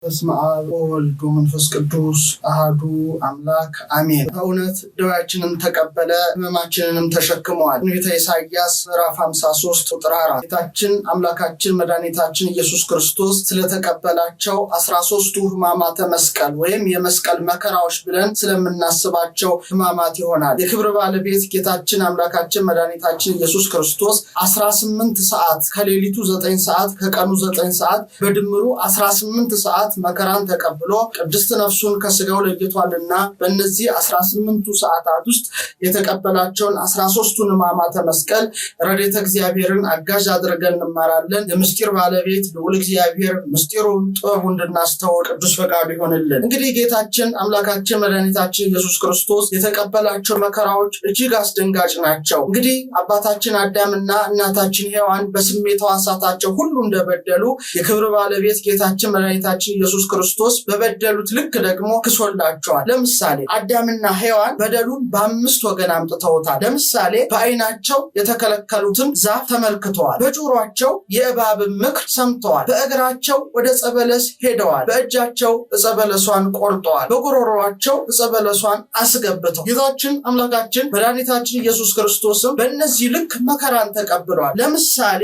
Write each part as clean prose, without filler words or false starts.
በስመ አብ ወወልድ ወመንፈስ ቅዱስ አሐዱ አምላክ አሜን። በእውነት ደዌያችንን ተቀበለ፣ ሕመማችንንም ተሸክመዋል። ትንቢተ ኢሳይያስ ምዕራፍ 53 ቁጥር 4 ጌታችን አምላካችን መድኃኒታችን ኢየሱስ ክርስቶስ ስለተቀበላቸው 13ቱ ሕማማተ መስቀል ወይም የመስቀል መከራዎች ብለን ስለምናስባቸው ሕማማት ይሆናል። የክብር ባለቤት ጌታችን አምላካችን መድኃኒታችን ኢየሱስ ክርስቶስ 18 ሰዓት ከሌሊቱ 9 ሰዓት ከቀኑ 9 ሰዓት በድምሩ 18 ሰዓት መከራን ተቀብሎ ቅድስት ነፍሱን ከስጋው ለይቷልና በእነዚህ 18ቱ ሰዓታት ውስጥ የተቀበላቸውን 13ቱን ሕማማተ መስቀል ረድኤተ እግዚአብሔርን አጋዥ አድርገን እንማራለን። የምስጢር ባለቤት ልዑል እግዚአብሔር ምስጢሩን ጥበቡን እንድናስተውል ቅዱስ ፈቃዱ ይሆንልን። እንግዲህ ጌታችን አምላካችን መድኃኒታችን ኢየሱስ ክርስቶስ የተቀበላቸው መከራዎች እጅግ አስደንጋጭ ናቸው። እንግዲህ አባታችን አዳምና እናታችን ሔዋን በስሜት ሕዋሳታቸው ሁሉ እንደበደሉ የክብር ባለቤት ጌታችን መድኃኒታችን ኢየሱስ ክርስቶስ በበደሉት ልክ ደግሞ ክሶላቸዋል። ለምሳሌ አዳምና ሔዋን በደሉን በ5 ወገን አምጥተውታል። ለምሳሌ በዓይናቸው የተከለከሉትን ዛፍ ተመልክተዋል፣ በጆሮአቸው የእባብን ምክር ሰምተዋል፣ በእግራቸው ወደ ዕፀ በለስ ሄደዋል፣ በእጃቸው ዕፀ በለሷን ቆርጠዋል፣ በጉሮሮአቸው ዕፀ በለሷን አስገብተዋል። ጌታችን አምላካችን መድኃኒታችን ኢየሱስ ክርስቶስም በእነዚህ ልክ መከራን ተቀብሏል። ለምሳሌ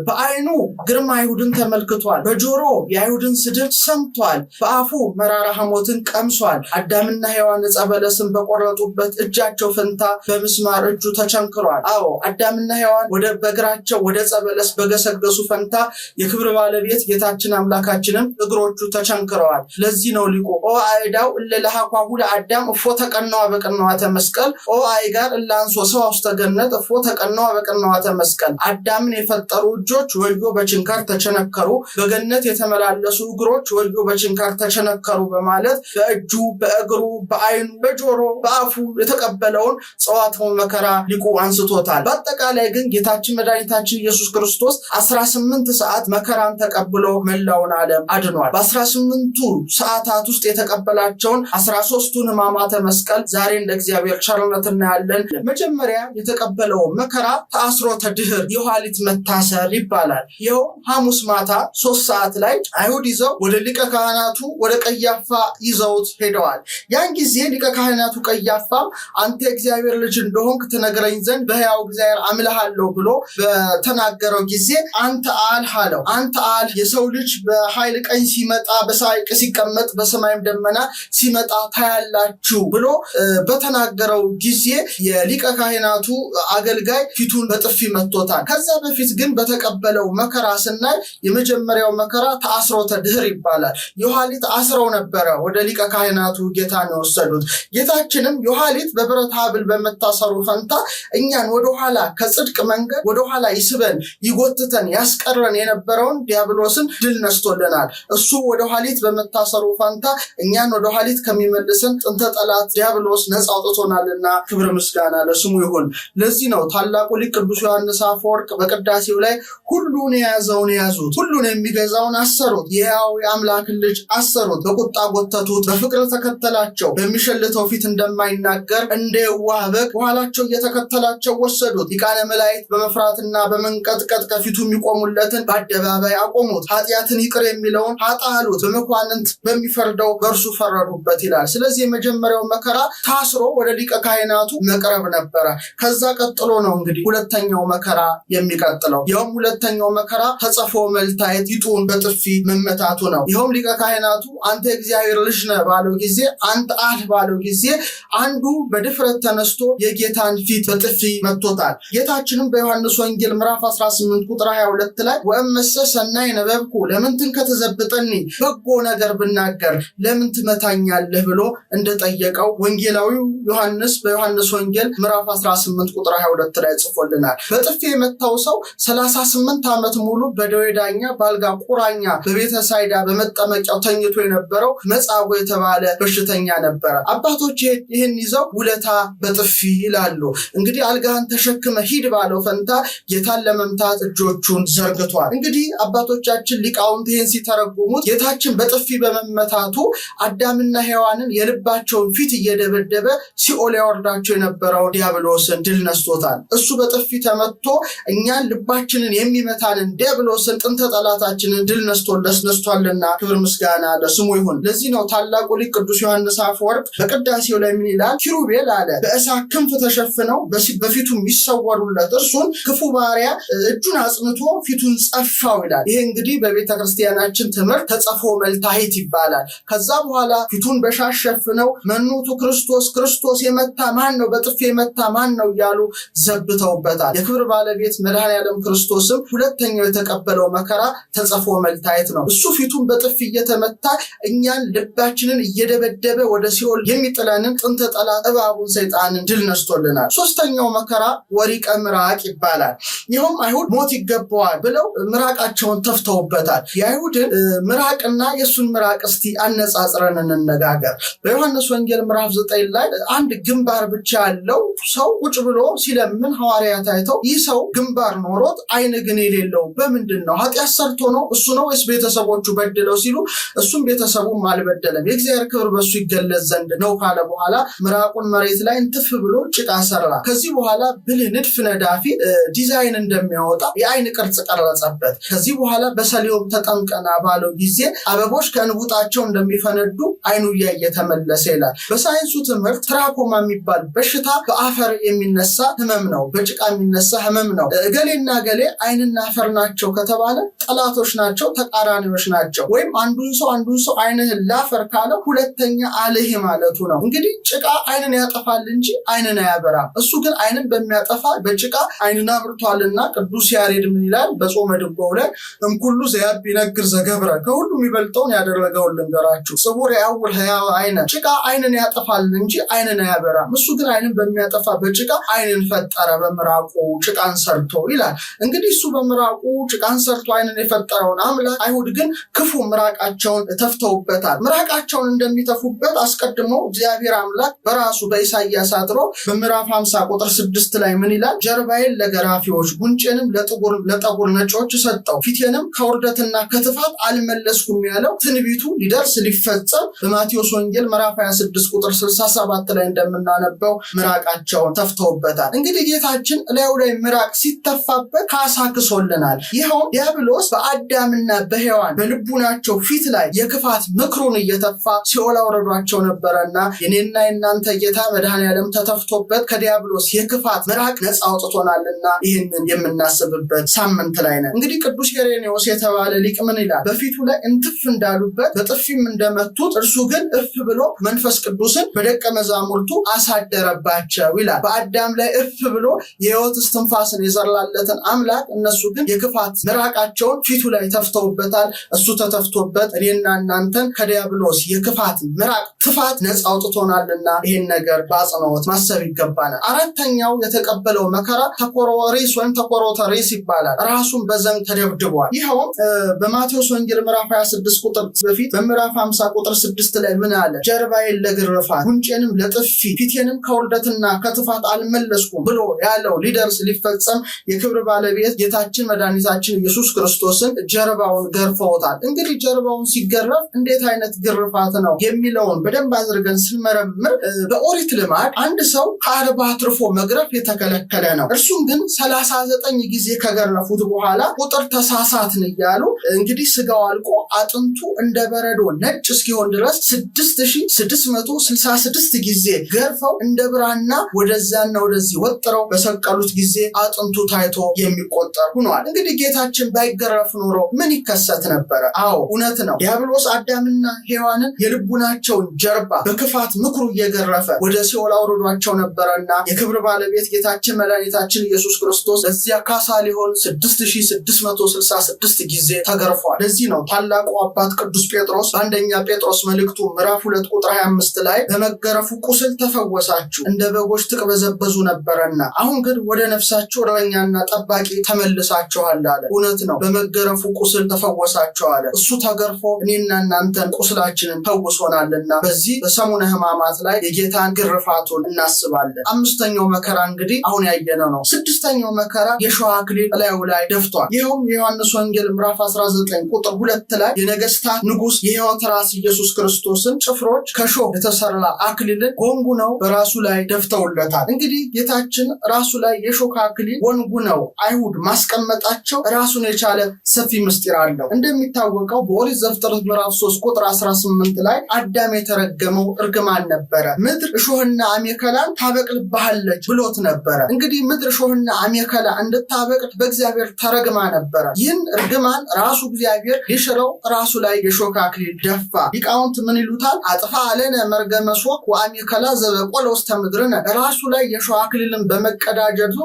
በዓይኑ ግርማ አይሁድን ተመልክቷል፣ በጆሮ የአይሁድን ስድብ ሰምቷል፣ በአፉ መራራ ሐሞትን ቀምሷል። አዳምና ሔዋን ዕፀ በለስን በቆረጡበት እጃቸው ፈንታ በምስማር እጁ ተቸንክሯል። አዎ አዳምና ሔዋን በእግራቸው ወደ ዕፀ በለስ በገሰገሱ ፈንታ የክብር ባለቤት ጌታችን አምላካችንም እግሮቹ ተቸንክረዋል። ለዚህ ነው ሊቁ ኦ አእዳው እለ ለሐኳሁ ለአዳም እፎ ተቀነዋ በቅንዋተ መስቀል ኦ አይጋር እለ አንሶ ሰብአ ውስተ ገነት እፎ ተቀነዋ በቅንዋተ መስቀል። አዳምን የፈጠሩ እጆች ወዮ በችንካር ተቸነከሩ፣ በገነት የተመላለሱ እግሮች ወዮ በችንካር ተቸነከሩ በማለት በእጁ በእግሩ በዓይኑ በጆሮ በአፉ የተቀበለውን ጸዋትወ መከራ ሊቁ አንስቶታል። በአጠቃላይ ግን ጌታችን መድኃኒታችን ኢየሱስ ክርስቶስ 18 ሰዓት መከራን ተቀብሎ መላውን ዓለም አድኗል። በ18ቱ ሰዓታት ውስጥ የተቀበላቸውን 13ቱን ሕማማተ መስቀል ዛሬ እንደ እግዚአብሔር ቸርነት እናያለን። መጀመሪያ የተቀበለው መከራ ተአስሮተ ድኅር የኋሊት መታሰር ይባላል። ይኸው ሐሙስ ማታ 3 ሰዓት ላይ አይሁድ ይዘው ወደ ሊቀ ካህናቱ ወደ ቀያፋ ይዘውት ሄደዋል። ያን ጊዜ ሊቀ ካህናቱ ቀያፋም አንተ የእግዚአብሔር ልጅ እንደሆንክ ትነግረኝ ዘንድ በሕያው እግዚአብሔር አምልሃለሁ ብሎ በተናገረው ጊዜ አንተ አልህ አለው። አንተ አልህ የሰው ልጅ በኃይል ቀኝ ሲመጣ በሳይቅ ሲቀመጥ በሰማይም ደመና ሲመጣ ታያላችሁ ብሎ በተናገረው ጊዜ የሊቀ ካህናቱ አገልጋይ ፊቱን በጥፊ መቶታል። ከዛ በፊት ግን በተቀበለው መከራ ስናይ የመጀመሪያው መከራ ተአስሮተ ድኅር ይባላል። የኋሊት አስረው ነበረ ወደ ሊቀ ካህናቱ ጌታን የወሰዱት። ጌታችንም የኋሊት በብረት ሐብል በመታሰሩ ፈንታ እኛን ወደኋላ ከጽድቅ መንገድ ወደኋላ ይስበን ይጎትተን ያስቀረን የነበረውን ዲያብሎስን ድል ነስቶልናል። እሱ ወደኋሊት በመታሰሩ ፈንታ እኛን ወደኋሊት ከሚመልሰን ጥንተ ጠላት ዲያብሎስ ነፃ አውጥቶናልና ክብር ምስጋና ለስሙ ይሁን። ለዚህ ነው ታላቁ ሊቅ ቅዱስ ዮሐንስ አፈወርቅ በቅዳሴው ላይ ሁሉን የያዘውን ያዙት፣ ሁሉን የሚገዛውን አሰሩት፣ የሕያው የአምላክን ልጅ አሰሩት፣ በቁጣ ጎተቱት፣ በፍቅር ተከተላቸው፣ በሚሸልተው ፊት እንደማይናገር እንደ የዋህ በግ በኋላቸው እየተከተላቸው ወሰዱት። ሊቃነ መላእክት በመፍራትና በመንቀጥቀጥ ከፊቱ የሚቆሙለትን በአደባባይ አቆሙት። ኃጢአትን ይቅር የሚለውን ኃጥእ አሉት፣ በመኳንንት በሚፈርደው በእርሱ ፈረዱበት ይላል። ስለዚህ የመጀመሪያው መከራ ታስሮ ወደ ሊቀ ካህናቱ መቅረብ ነበረ። ከዛ ቀጥሎ ነው እንግዲህ ሁለተኛው መከራ የሚቀጥለው። ይኸውም ሁለተኛው መከራ ተጸፎ መልታየት ይጡን በጥፊ መመታቱ ነው። ይኸውም ሊቀ ካህናቱ አንተ የእግዚአብሔር ልጅ ነህ ባለው ጊዜ አንተ አልህ ባለው ጊዜ አንዱ በድፍረት ተነስቶ የጌታን ፊት በጥፊ መቶታል። ጌታችንም በዮሐንስ ወንጌል ምዕራፍ 18 ቁጥር 22 ላይ ወእመሰ ሰናይ ነበብኩ ለምን ትንከተዘብጠኒ በጎ ነገር ብናገር ለምን ትመታኛለህ ብሎ እንደጠየቀው ወንጌላዊው ዮሐንስ በዮሐንስ ወንጌል ምዕራፍ 18 ቁጥር 22 ላይ ጽፎልናል። በጥፊ የመታው ሰው 38 ዓመት ሙሉ በደዌ ዳኛ በአልጋ ቁራኛ በቤተ ሳይዳ በመጠመቂያው ተኝቶ የነበረው መጻጉዕ የተባለ በሽተኛ ነበረ። አባቶች ይህን ይዘው ውለታ በጥፊ ይላሉ። እንግዲህ አልጋህን ተሸክመ ሂድ ባለው ፈንታ ጌታን ለመምታት እጆቹን ዘርግቷል። እንግዲህ አባቶቻችን ሊቃውንት ይህን ሲተረጉሙት ጌታችን በጥፊ በመመታቱ አዳምና ሔዋንን የልባቸውን ፊት እየደበደበ ሲኦል ያወርዳቸው የነበረውን ዲያብሎስን ድል ነስቶታል። እሱ በጥፊ ተመቶ እኛን ልባችንን የሚመታንን ዲያብሎስን ጥንተ ጠላታችንን ድል ነስቶለት ተነስቷልና ክብር ምስጋና ለስሙ ይሁን። ለዚህ ነው ታላቁ ሊቅ ቅዱስ ዮሐንስ አፈወርቅ በቅዳሴው ላይ ምን ይላል? ኪሩቤል አለ በእሳት ክንፍ ተሸፍነው በፊቱ የሚሰወሩለት እርሱን ክፉ ባሪያ እጁን አጽንቶ ፊቱን ጸፋው ይላል። ይሄ እንግዲህ በቤተ ክርስቲያናችን ትምህርት ተጸፎ መልታሄት ይባላል። ከዛ በኋላ ፊቱን በሻሽ ሸፍነው መኑቱ ክርስቶስ የመታ ማን ነው? በጥፊ የመታ ማን ነው? እያሉ ዘብተውበታል። የክብር ባለቤት መድኃኔዓለም ክርስቶስም ሁለተኛው የተቀበለው መከራ ተጸፎ መልታየት ነው። እሱ ፊቱን በጥፊ እየተመታ እኛን ልባችንን እየደበደበ ወደ ሲኦል የሚጥለንን ጥንተ ጠላት እባቡን ሰይጣንን ድል ነስቶልናል። ሶስተኛው መከራ ወሪቀ ምራቅ ይባላል። ይኸውም አይሁድ ሞት ይገባዋል ብለው ምራቃቸውን ተፍተውበታል። የአይሁድን ምራቅና የእሱን ምራቅ እስቲ አነጻጽረን እንነጋገር። በዮሐንስ ወንጌል ምዕራፍ 9 ላይ አንድ ግንባር ብቻ ያለው ሰው ቁጭ ብሎ ሲለምን ሐዋርያት አይተው ይህ ሰው ግንባር ኖሮት አይን ግን የሌለው በምንድን ነው? ኃጢአት ሰርቶ ነው እሱ ነው ወይስ ቤተሰቦቹ በድለው ሲሉ እሱም ቤተሰቡም አልበደለም የእግዚአብሔር ክብር በሱ ይገለጽ ዘንድ ነው ካለ በኋላ ምራቁን መሬት ላይ እንትፍ ብሎ ጭቃ ሰራ። ከዚህ በኋላ ብልህ ንድፍ ነዳፊ ዲዛይን እንደሚያወጣ የአይን ቅርጽ ቀረጸበት። ከዚህ በኋላ በሰሊሆም ተጠምቀና ባለው ጊዜ አበቦች ከእንቡጣቸው እንደሚፈነዱ አይኑ እያየ ተመለሰ ይላል። በሳይንሱ ትምህርት ትራኮማ የሚባል በሽታ በአፈር የሚነሳ ህመም ነው፣ በጭቃ የሚነሳ ህመም ነው። እገሌና እገሌ አይንና አፈር ናቸው ከተባለ ጠላቶች ናቸው፣ ተቃራኒዎች ናቸው። ወይም አንዱን ሰው አይንህን ላፈር ካለ ሁለተኛ አልህ ማለቱ ነው። እንግዲህ ጭቃ አይንን ያጠፋል እንጂ አይንን አያበራም። እሱ ግን አይንን በሚያጠፋ በጭቃ አይንን አብርቷልና ቅዱስ ያሬድ ምን ይላል? በጾመ ድጓው ላይ እንኩሉ ዘያብ ይነግር ዘገብረ ከሁሉ የሚበልጠውን ያደረገውን ልንገራችሁ። ጽቡር ያውል ህያው አይነ ጭቃ አይንን ያጠፋል እንጂ አይንን አያበራም። እሱ ግን አይንን በሚያጠፋ በጭቃ አይንን ፈጠረ በምራቁ ጭቃን ሰርቶ ይላል። እንግዲህ እሱ በምራቁ ጭቃን ሰርቶ አይንን የፈጠረውን አምላክ አይሁድ ግን ክፉ ምራቃቸውን ተፍተውበታል። ምራቃቸውን እንደሚተፉበት አስቀድሞ እግዚአብሔር አምላክ በራሱ በኢሳይያስ አድሮ በምዕራፍ 50 ቁጥር 6 ላይ ምን ይላል? ጀርባዬን ለገራፊዎች ጉንጬንም ለጠጉር ነጮች ሰጠው ፊቴንም ከውርደትና ከትፋት አልመለስኩም ያለው ትንቢቱ ሊደርስ ሊፈጸም በማቴዎስ ወንጌል ምዕራፍ 26 ቁጥር 67 ላይ እንደምናነበው ምራቃቸውን ተፍተውበታል። እንግዲህ ጌታችን ላዩ ላይ ምራቅ ሲተፋበት ካሳ ክሶልናል። ይኸው ዲያብሎስ በአዳምና በሔዋን በልቡናቸው ፊት ላይ የክፋት ምክሩን እየተፋ ሲኦል አውርዷቸው ነበረና የኔና የናንተ ጌታ መድኃኔዓለም ተተፍቶበት ከዲያብሎስ የክፋት ምራቅ ነፃ አውጥቶናልና ይህንን የምናስብበት ሳምንት ላይ ነን። እንግዲህ ቅዱስ ሄሬኔዎስ የተባለ ሊቅ ምን ይላል? በፊቱ ላይ እንትፍ እንዳሉበት በጥፊም እንደመቱት እርሱ ግን እፍ ብሎ መንፈስ ቅዱስን በደቀ መዛሙርቱ አሳደረባቸው ይላል። በአዳም ላይ እፍ ብሎ የሕይወት እስትንፋስን የዘራለትን አምላክ እነሱ ግን የክፋት ምራቃቸውን ፊቱ ላይ ተፍተውበታል። እሱ ተተፍቶበት እኔና እናንተን ከዲያብሎስ የክፋት ምራቅ ትፋት ነፃ አውጥቶናልና ይህን ነገር በአጽንኦት ማሰብ ይገባናል። አራተኛው የተቀበለው መከራ ተኮሮሪስ ወይም ተኮሮተሪስ ይባላል። ራሱን በዘንግ ተደብድቧል። ይኸውም በማቴዎስ ወንጌል ምዕራፍ 26 ቁጥር በፊት በምዕራፍ 50 ቁጥር 6 ላይ ምን አለ? ጀርባዬን ለግርፋት ጉንጬንም ለጥፊ ፊቴንም ከውርደትና ከትፋት አልመለስኩም ብሎ ያለው ሊደርስ ሊፈጸም የክብር ባለቤት ጌታችን መድኃኒታችን ኢየሱስ ክርስቶስን ጀርባውን ገርፈውታል። እንግዲህ ጀርባውን ሲገረፍ እንዴት አይነት ግርፋት ነው የሚለውን በደንብ አድርገን ስንመረምር በኦሪት ልማድ አንድ ሰው ከ40 አትርፎ መግረፍ የተከለከለ ነው። እርሱም ግን 39 ጊዜ ከገረፉት በኋላ ቁጥር ተሳሳትን እያሉ እንግዲህ ስጋው አልቆ አጥንቱ እንደ በረዶ ነጭ እስኪሆን ድረስ 6666 ጊዜ ገርፈው እንደ ብራና ወደዛና ወደዚህ ወጥረው በሰቀሉት ጊዜ አጥንቱ ታይቶ የሚቆጠር ሆኗል። እንግዲህ ጌታችን ባይገረፍ ኖሮ ምን ይከሰት ነበረ? አዎ እውነት ነው። ዲያብሎስ አዳምና ሔዋንን የልቡናቸውን ጀርባ በክፋት ምክሩ እየገረፈ ወደ ሲኦል አውርዷቸው ነበረና የክብር ባለቤት ጌታችን መድኃኒታችን ኢየሱስ ክርስቶስ ለዚያ ካሳ ሊሆን 6666 ጊዜ ተገርፏል። ለዚህ ነው ታላቁ አባት ቅዱስ ጴጥሮስ በአንደኛ ጴጥሮስ መልእክቱ ምዕራፍ 2 ቁጥር 25 ላይ በመገረፉ ቁስል ተፈወሳችሁ እንደ በጎች ትቅበዘበዙ ነበረና አሁን ግን ወደ ነፍሳችሁ እረኛና ጠባቂ ተመልሳችኋል አለ። እውነት ነው። በመገረፉ ቁስል ተፈወሳችሁ አለ። እሱ ተገርፎ እኔና እናንተን ቁስላችንን ፈውሶናልና በዚህ በሰሙነ ሕማማት ላይ የጌታን ግርፋቱን እናስባለን። አምስተኛው መከራ እንግዲህ አሁን ያየነው ነው። ስድስተኛው መከራ የሾህ አክሊል ላዩ ላይ ደፍቷል። ይኸውም የዮሐንስ ወንጌል ምዕራፍ 19 ቁጥር 2 ላይ የነገስታት ንጉስ የሕይወት ራስ ኢየሱስ ክርስቶስን ጭፍሮች ከሾህ የተሰራ አክሊልን ጎንጉነው በራሱ ላይ ደፍተውለታል። እንግዲህ ጌታችን ራሱ ላይ የሾህ አክሊል ጎንጉነው አይሁድ ማስቀመጣቸው ራሱን የቻለ ሰፊ ምስጢር አለው። እንደሚታ እንደሚታወቀው በኦሪት ዘፍጥረት ምዕራፍ 3 ቁጥር 18 ላይ አዳም የተረገመው እርግማን ነበረ። ምድር እሾህና አሜከላን ታበቅልብሃለች ብሎት ነበረ። እንግዲህ ምድር እሾህና አሜከላ እንድታበቅል በእግዚአብሔር ተረግማ ነበረ። ይህን እርግማን ራሱ እግዚአብሔር ሊሽረው ራሱ ላይ የሾህ አክሊል ደፋ። ሊቃውንት ምን ይሉታል? አጥፋ አለነ መርገመ ሾህ ወአሜከላ ዘበቆለ ውስተ ምድርነ። ራሱ ላይ የሾህ አክሊልን በመቀዳጀቱ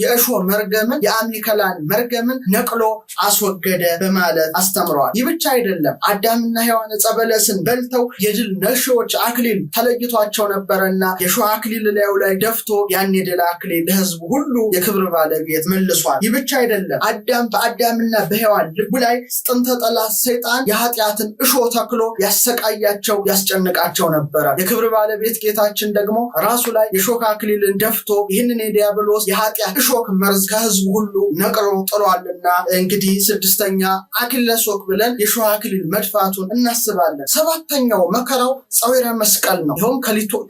የእሾህ መርገምን የአሜከላን መርገምን ነቅሎ አስወገደ በማለት አስተምረዋል። ይህ ብቻ አይደለም። አዳምና ሔዋን ዕፀ በለስን በልተው የድል ነሺዎች አክሊል ተለይቷቸው ነበረና የሾህ አክሊል ላዩ ላይ ደፍቶ ያን የድል አክሊል ለሕዝቡ ሁሉ የክብር ባለቤት መልሷል። ይህ ብቻ አይደለም። አዳም በአዳምና በሔዋን ልቡ ላይ ጥንተ ጠላት ሰይጣን የኃጢአትን እሾህ ተክሎ ያሰቃያቸው ያስጨንቃቸው ነበረ። የክብር ባለቤት ጌታችን ደግሞ ራሱ ላይ የሾህ አክሊልን ደፍቶ ይህንን የዲያብሎስ የኃጢአት እሾህ መርዝ ከሕዝቡ ሁሉ ነቅሎ ጥሏልና እንግዲህ ስድስተኛ አክሊለ ሦክ ብለን የሾህ አክሊል መድፋቱን እናስባለን። ሰባተኛው መከራው ጸዊረ መስቀል ነው። ይኸውም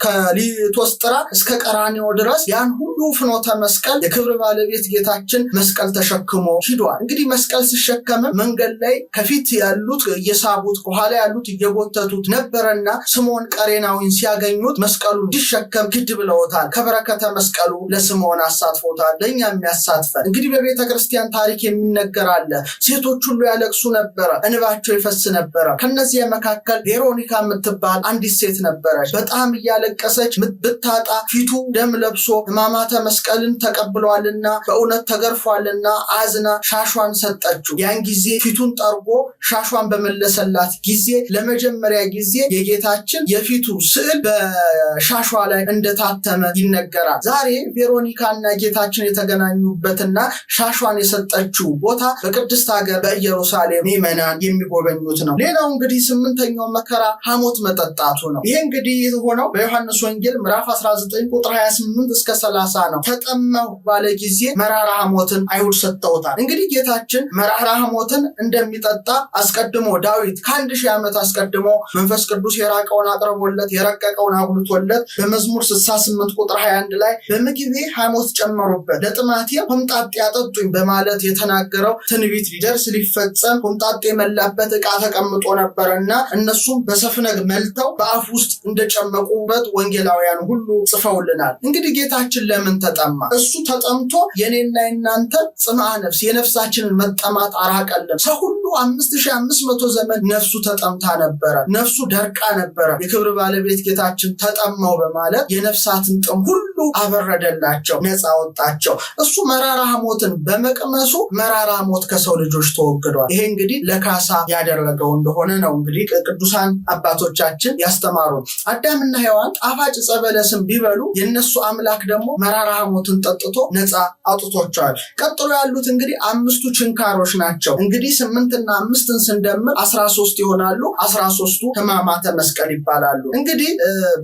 ከሊቶስጥራ እስከ ቀራንዮ ድረስ ያን ሁሉ ፍኖተ መስቀል የክብር ባለቤት ጌታችን መስቀል ተሸክሞ ሂዷል። እንግዲህ መስቀል ሲሸከም መንገድ ላይ ከፊት ያሉት እየሳቡት ከኋላ ያሉት እየጎተቱት ነበረና ስምዖን ቀሬናዊን ሲያገኙት መስቀሉ እንዲሸከም ግድ ብለውታል። ከበረከተ መስቀሉ ለስምዖን አሳትፎታል፣ ለእኛ የሚያሳትፈን። እንግዲህ በቤተ ክርስቲያን ታሪክ የሚነገር አለ። ሴቶች ሁሉ ያለቅሱ ነበረ፣ እንባቸው ይፈስ ነበረ። ከነዚህ መካከል ቬሮኒካ የምትባል አንዲት ሴት ነበረች። በጣም እያለቀሰች ብታጣ ፊቱ ደም ለብሶ ሕማማተ መስቀልን ተቀብሏልና በእውነት ተገርፏልና አዝና ሻሿን ሰጠችው። ያን ጊዜ ፊቱን ጠርጎ ሻሿን በመለሰላት ጊዜ ለመጀመሪያ ጊዜ የጌታችን የፊቱ ስዕል በሻሿ ላይ እንደታተመ ይነገራል። ዛሬ ቬሮኒካና ጌታችን የተገናኙበትና ሻሿን የሰጠችው ቦታ በቅድስት ሀገር በኢየሩሳሌም ምዕመናን የሚጎበኙት ነው። ሌላው እንግዲህ ስምንተኛው መከራ ሐሞት መጠጣቱ ነው። ይሄ እንግዲህ የሆነው በዮሐንስ ወንጌል ምዕራፍ 19 ቁጥር 28 እስከ 30 ነው። ተጠማሁ ባለ ጊዜ መራራ ሐሞትን አይሁድ ሰጥተውታል። እንግዲህ ጌታችን መራራ ሐሞትን እንደሚጠጣ አስቀድሞ ዳዊት ከ1000 ዓመት አስቀድሞ መንፈስ ቅዱስ የራቀውን አቅርቦለት የረቀቀውን አጉልቶለት በመዝሙር 68 ቁጥር 21 ላይ በምግቤ ሐሞት ጨመሩበት ለጥማቴ ሆምጣጤ አጠጡኝ በማለት የተናገረው ትንቢት ሊደርስ ሊፈጸም ሆምጣጤ የመላበት ዕቃ ተቀምጦ ነበርና እነሱም በሰፍነግ መልተው በአፍ ውስጥ እንደጨመቁበት ወንጌላውያን ሁሉ ጽፈውልናል። እንግዲህ ጌታችን ለምን ተጠማ? እሱ ተጠምቶ የኔና የናንተ ጽምአ ነፍስ የነፍሳችንን መጠማት አራቀልን። ሰው ሁሉ 5500 ዘመን ነፍሱ ተጠምታ ነበረ፣ ነፍሱ ደርቃ ነበረ። የክብር ባለቤት ጌታችን ተጠማው በማለት የነፍሳትን ጥም ሁሉ አበረደላቸው፣ ነፃ ወጣቸው። እሱ መራራ ሐሞትን በመቅመሱ መራራ ሐሞት ከሰው ልጆች ተወግዷል። ይሄ እንግዲህ ለካሳ ያደረገው እንደሆነ ነው እንግዲህ ቅዱሳን አባቶቻችን ያስተማሩን። አዳምና ሔዋን ጣፋጭ ዕፀ በለስን ቢበሉ የነሱ አምላክ ደግሞ መራራ ሐሞትን ጠጥቶ ነፃ አውጥቷቸዋል። ቀጥሎ ያሉት እንግዲህ 5ቱ ችንካሮች ናቸው። እንግዲህ 8ና 5ን ስንደምር 13 ይሆናሉ። 13ቱ ሕማማተ መስቀል ይባላሉ። እንግዲህ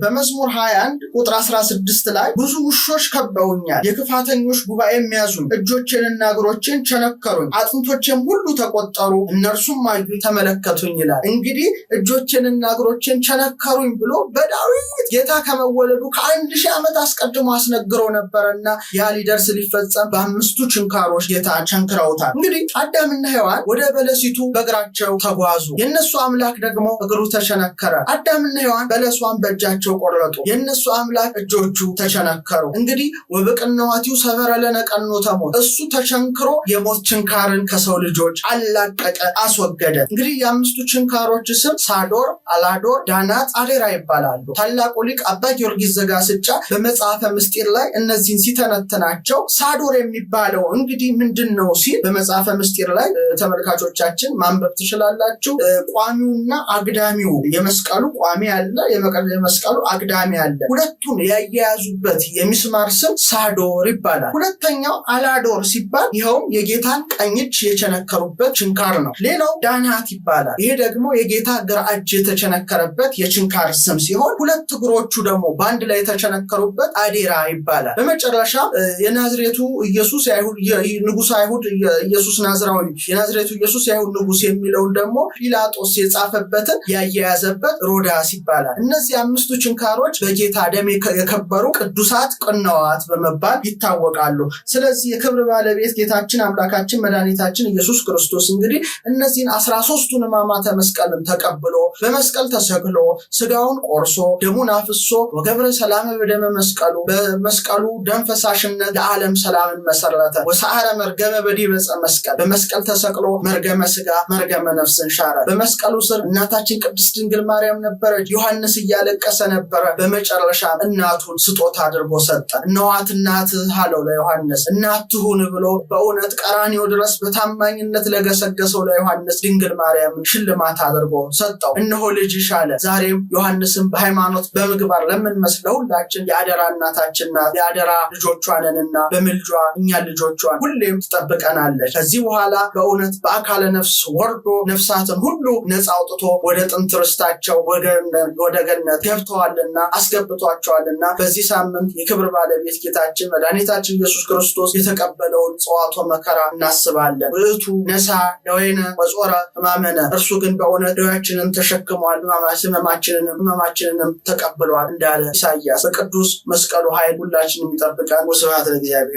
በመዝሙር 21 ቁጥር 16 ላይ ብዙ ውሾች ከበውኛል፣ የክፋተኞች ጉባኤ የሚያዙኝ፣ እጆቼንና እግሮቼን ቸነከሩኝ፣ አጥንቶቼም ሁሉ ተቆጠሩ፣ እነርሱም አዩ ተመለከቱኝ ይላል። እንግዲህ እጆቼንና እግሮቼን ቸነከሩኝ ብሎ በዳዊት ጌታ ከመወለዱ ከ1000 ዓመት አስቀድሞ አስነግሮ ነበረና ያ ሊደርስ ሊፈጸም በ5ቱ ችንካሮች ጌታ ቸንክረውታል። እንግዲህ አዳምና ሔዋን ወደ በለሲቱ በእግራቸው ተጓዙ። የነሱ አምላክ ደግሞ እግሩ ተቸነከረ። አዳምና ሔዋን በለሷን በእጃቸው ቆረጡ። የነሱ አምላክ እጆቹ ተቸነከሩ። እንግዲህ ወበቅንዋቲው ሰበረ ለነ ቀኖተ ሞት፣ እሱ ተቸንክሮ የሞት ችንካርን ከሰው ልጆች አላቀቀ፣ አስወገደ። እንግዲህ የ5ቱ ችንካሮች ስም ሳዶር፣ አላዶር፣ ዳናት፣ አዴራ ይባላሉ። ታላቁ ሊቅ አባ ጊዮርጊስ ዘጋስጫ በመጽሐፈ ምስጢር ላይ እነዚህን ሲተነትናቸው ሳዶር የሚባለው እንግዲህ ምንድን ነው ሲል በመጽሐፈ ምስጢር ላይ ተመልካቾቻችን ማንበብ ትችላላችሁ። ቋሚውና አግዳሚው የመስቀሉ ቋሚ አለ፣ የመስቀሉ አግዳሚ አለ። ሁለቱን ያያያዙበት የሚስማር ስም ሳዶር ይባላል። ሁለተኛው አላዶር ሲባል ይኸውም የጌታን ቀኝ እጅ የቸነከሩበት ችንካር ነው። ሌላው ዳናት ይባላል። ይሄ ደግሞ የጌታ ግራ እጅ የተቸነከረበት የችንካር ስም ሲሆን ሁለት እግሮቹ ደግሞ በአንድ ላይ የተቸነከሩበት አዴራ ይባላል። በመጨረሻ የናዝሬቱ ኢየሱስ ንጉሥ አይሁድ ኢየሱስ ናዝራዊ የናዝሬቱ ኢየሱስ የአይሁድ ንጉሥ የሚለውን ደግሞ ጲላጦስ የጻፈበትን ያያያዘበት ሮዳስ ይባላል። እነዚህ 5ቱ ችንካሮች በጌታ ደም የከበሩ ቅዱሳት ቅንዋት በመባል ይታወቃሉ። ስለዚህ የክብር ባለቤት ጌታችን አምላካችን መድኃኒታችን ኢየሱስ ክርስቶስ እንግዲህ እነዚህን 13ቱን ሕማማተ መስቀልን ተቀብሎ በመስቀል ተሰቅሎ ስጋውን ቆርሶ ደሙን አፍሶ ወገብረ ሰላም በደመ መስቀሉ በመስቀሉ ደም ፈሳሽነት ለዓለም ሰላምን መሰረተ። ወሰዓረ መርገመ በዲበ ዕፀ መስቀል በመስቀል ተሰቅሎ መርገመ ስጋ መርገመ ነፍስን ሻረ። በመስቀሉ ስር እናታችን ቅድስት ድንግል ማርያም ነበረች። ዮሐንስ እያለቀሰ ነበረ። በመጨረሻ እናቱን ስጦታ አድርጎ ሰጠ። እነኋት እናትህ አለው ለዮሐንስ። እናት ትሁን ብሎ በእውነት ቀራንዮ ድረስ በታማኝነት ለገሰገሰው ለዮሐንስ ድንግል ማርያምን ሽልማት አድርጎ ሰጠው። እነሆ ልጅሽ አለ። ዛሬም ዮሐንስን በሃይማኖት በምግባር ለምንመስለው ሁላችን የአደራ እናታችን ናት። የአደራ ልጆቿ ነንና በምልጇ እኛን ልጆቿን ሁሌም ትጠብቀናለች። ከዚህ በኋላ በእውነት በአካለ ነፍስ ወርዶ ነፍሳትን ሁሉ ነፃ አውጥቶ ወደ ጥንት ርስታቸው ወደ ገነት ገብተዋልና አስገብቷቸዋልና በዚህ ሳምንት የክብር ባለቤት ጌታችን መድኃኒታችን ኢየሱስ ክርስቶስ የተቀበለውን ጽዋቶ መከራ እናስባለን። ውእቱ ነሳ ደዌነ ወጾረ ሕማመነ፣ እርሱ ግን በእውነት ደዌያችንን ተሸክሟል፣ ሕመማችንንም ተቀብሏል እንዳለ ኢሳይያስ በቅዱስ መስቀሉ ኃይል ሁላችንም ይጠብቃል። ወስብሐት ለእግዚአብሔር።